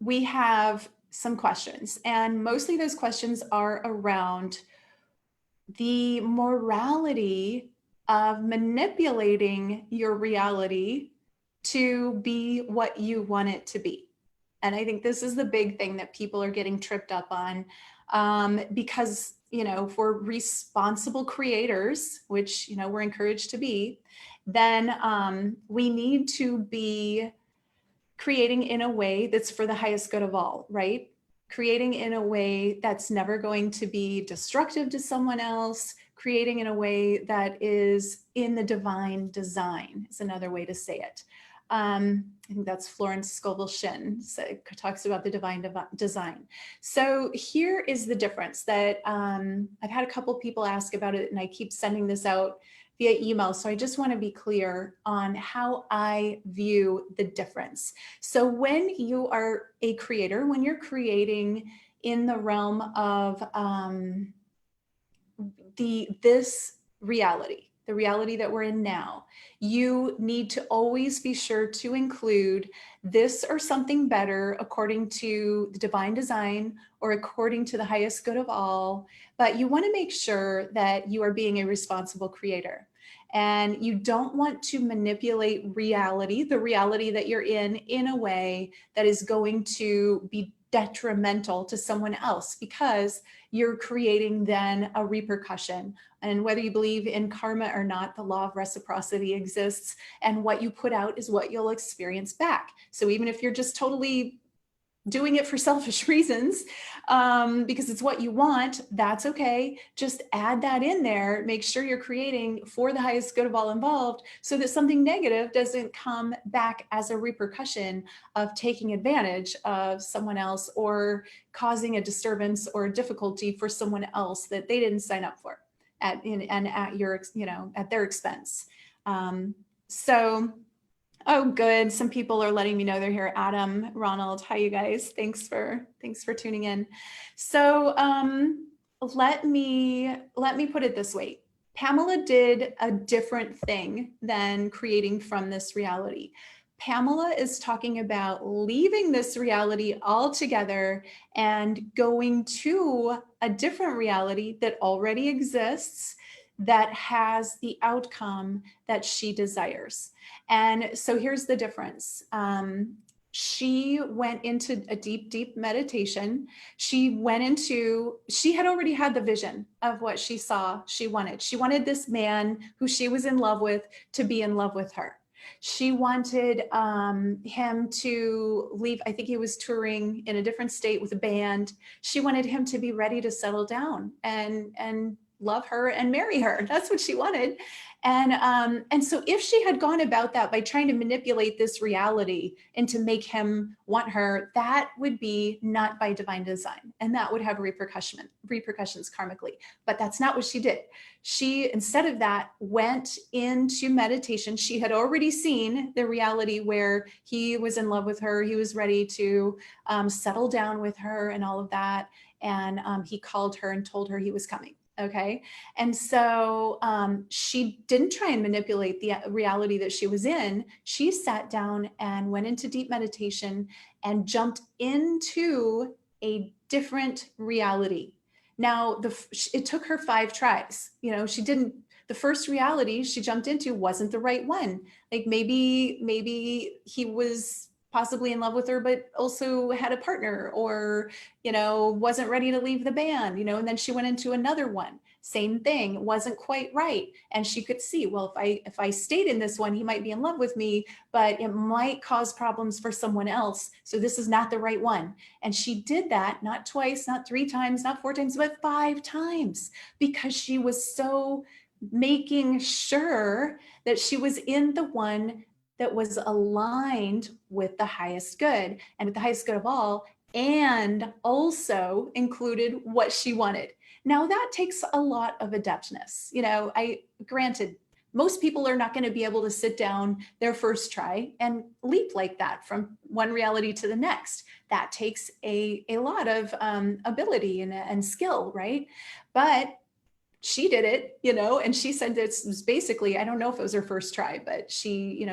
we have some questions, and mostly those questions are around the morality of manipulating your reality to be what you want it to be. And I think this is the big thing that people are getting tripped up on, because, if we're responsible creators, which, we're encouraged to be, then we need to be creating in a way that's for the highest good of all, right? Creating in a way that's never going to be destructive to someone else, creating in a way that is in the divine design is another way to say it. I think that's Florence Scovel Shinn, talks about the divine design. So here is the difference that I've had a couple people ask about it, and I keep sending this out via email. So I just want to be clear on how I view the difference. So when you are a creator, when you're creating in the realm of this reality, the reality that we're in now, you need to always be sure to include this or something better according to the divine design or according to the highest good of all. But you want to make sure that you are being a responsible creator. And you don't want to manipulate reality, the reality that you're in a way that is going to be detrimental to someone else, because you're creating then a repercussion. And whether you believe in karma or not, the law of reciprocity exists, and what you put out is what you'll experience back. So even if you're just totally doing it for selfish reasons, because it's what you want, that's okay. Just add that in there. Make sure you're creating for the highest good of all involved, so that something negative doesn't come back as a repercussion of taking advantage of someone else or causing a disturbance or a difficulty for someone else that they didn't sign up for at their expense. Oh, good. Some people are letting me know they're here. Adam, Ronald, hi, you guys. Thanks for tuning in. So let me put it this way. Pamela did a different thing than creating from this reality. Pamela is talking about leaving this reality altogether and going to a different reality that already exists, that has the outcome that she desires. And so here's the difference. She went into a deep, deep meditation. She had already had the vision of what she saw she wanted. She wanted this man who she was in love with to be in love with her. She wanted him to leave. I think he was touring in a different state with a band. She wanted him to be ready to settle down and love her and marry her. That's what she wanted. And so if she had gone about that by trying to manipulate this reality and to make him want her, that would be not by divine design. And that would have repercussions karmically. But that's not what she did. She, instead of that, went into meditation. She had already seen the reality where he was in love with her. He was ready to settle down with her and all of that. And he called her and told her he was coming. Okay. And so she didn't try and manipulate the reality that she was in. She sat down and went into deep meditation and jumped into a different reality. Now, it took her 5 tries. The first reality she jumped into wasn't the right one. Like maybe he was possibly in love with her, but also had a partner, or, wasn't ready to leave the band, and then she went into another one. Same thing, wasn't quite right. And she could see, well, if I stayed in this one, he might be in love with me, but it might cause problems for someone else. So this is not the right one. And she did that, not twice, not 3 times, not 4 times, but 5 times, because she was so making sure that she was in the one that was aligned with the highest good and with the highest good of all, and also included what she wanted. Now that takes a lot of adeptness. Granted, most people are not going to be able to sit down their first try and leap like that from one reality to the next. That takes a lot of ability and skill, right? But she did it, and she said it was basically, I don't know if it was her first try, but she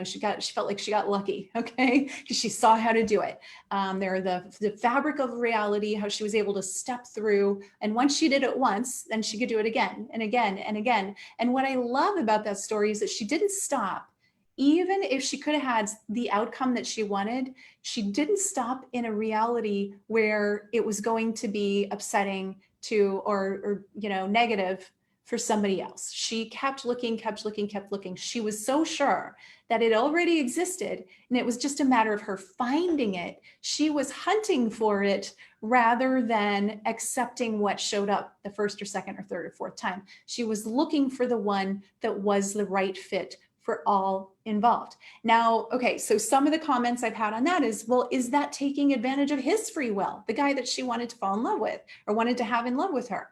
felt like she got lucky, okay, because she saw how to do it. There are the fabric of reality, how she was able to step through, and once she did it once, then she could do it again and again and again. And what I love about that story is that she didn't stop. Even if she could have had the outcome that she wanted, she didn't stop in a reality where it was going to be upsetting to or negative for somebody else. She kept looking, kept looking, kept looking. She was so sure that it already existed, and it was just a matter of her finding it. She was hunting for it rather than accepting what showed up the first or second or third or fourth time. She was looking for the one that was the right fit for all involved. Now, okay, so some of the comments I've had on that is, well, is that taking advantage of his free will, the guy that she wanted to fall in love with or wanted to have in love with her?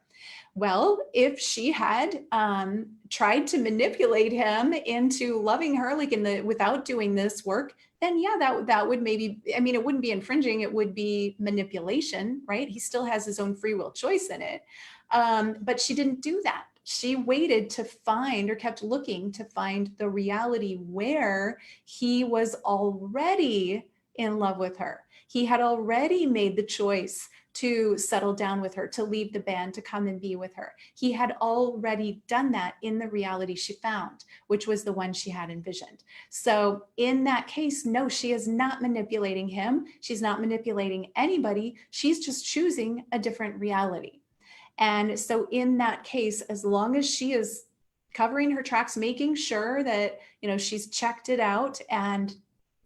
Well, if she had tried to manipulate him into loving her, like without doing this work, then yeah, that would maybe, I mean, it wouldn't be infringing, it would be manipulation, right? He still has his own free will choice in it. But she didn't do that. She waited to find, or kept looking to find, the reality where he was already in love with her. He had already made the choice to settle down with her, to leave the band, to come and be with her. He had already done that in the reality she found, which was the one she had envisioned. So in that case, no, she is not manipulating him. She's not manipulating anybody. She's just choosing a different reality. And so in that case, as long as she is covering her tracks, making sure that, she's checked it out and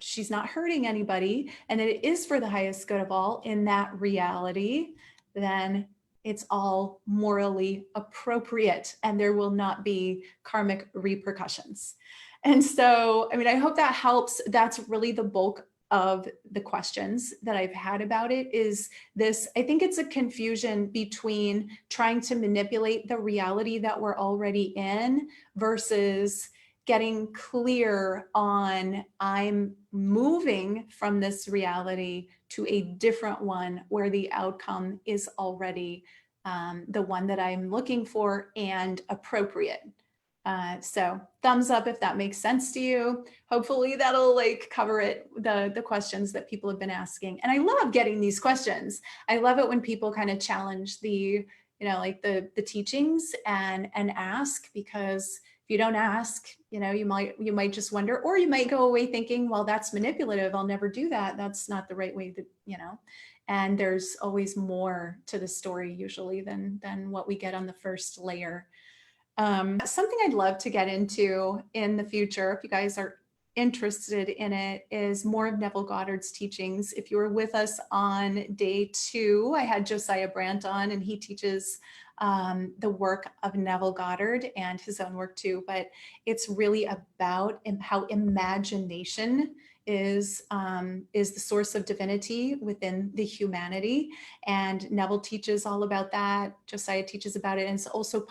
she's not hurting anybody, and it is for the highest good of all in that reality, then it's all morally appropriate and there will not be karmic repercussions. And so, I mean, I hope that helps. That's really the bulk of the questions that I've had about it, is this. I think it's a confusion between trying to manipulate the reality that we're already in versus getting clear on, I'm moving from this reality to a different one where the outcome is already the one that I'm looking for and appropriate. So thumbs up if that makes sense to you. Hopefully that'll cover it, the questions that people have been asking. And I love getting these questions. I love it when people kind of challenge the, the teachings and ask, because if you don't ask, you might just wonder, or you might go away thinking, well, that's manipulative. I'll never do that. That's not the right way to, and there's always more to the story usually than what we get on the first layer. Something I'd love to get into in the future, if you guys are interested in it, is more of Neville Goddard's teachings. If you were with us on day 2, I had Josiah Brandt on, and he teaches the work of Neville Goddard and his own work too. But it's really about how imagination is the source of divinity within the humanity. And Neville teaches all about that. Josiah teaches about it. And it's also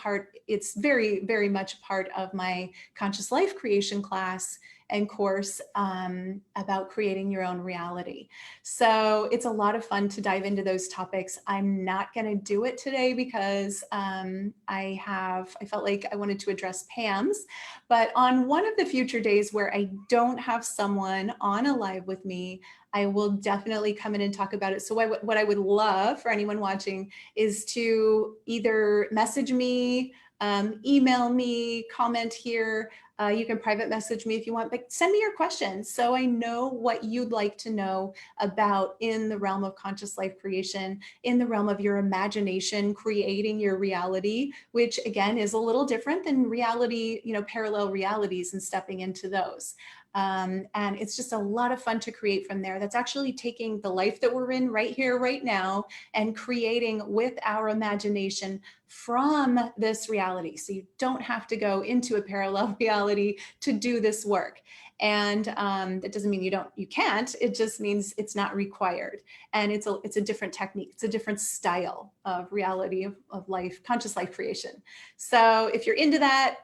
it's very, very much part of my conscious life creation class and course about creating your own reality. So it's a lot of fun to dive into those topics. I'm not going to do it today because I felt like I wanted to address Pam's, but on one of the future days where I don't have someone on a live with me, I will definitely come in and talk about it. So what I would love for anyone watching is to either message me, email me, comment here. You can private message me if you want, but send me your questions so I know what you'd like to know about in the realm of conscious life creation, in the realm of your imagination, creating your reality, which again is a little different than reality, parallel realities, and stepping into those. And it's just a lot of fun to create from there. That's actually taking the life that we're in right here, right now, and creating with our imagination from this reality. So you don't have to go into a parallel reality to do this work. And that doesn't mean you can't, it just means it's not required. And it's a different technique. It's a different style of reality of life, conscious life creation. So if you're into that,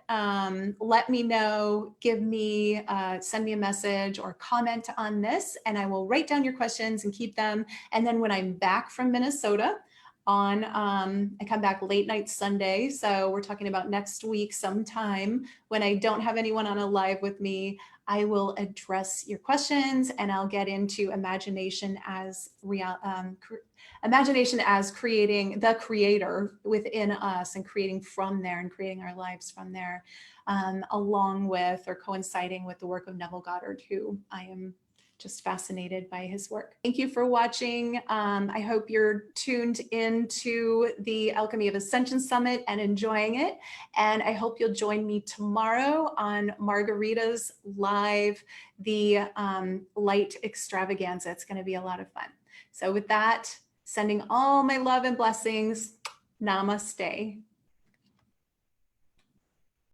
let me know, send me a message or comment on this, and I will write down your questions and keep them. And then when I'm back from Minnesota, on, I come back late night Sunday. So we're talking about next week sometime when I don't have anyone on a live with me. I will address your questions and I'll get into imagination as imagination as creating the creator within us and creating from there and creating our lives from there, along with or coinciding with the work of Neville Goddard, who I am just fascinated by his work. Thank you for watching. I hope you're tuned into the Alchemy of Ascension Summit and enjoying it. And I hope you'll join me tomorrow on Margarita's live, the light extravaganza. It's going to be a lot of fun. So with that, sending all my love and blessings. Namaste.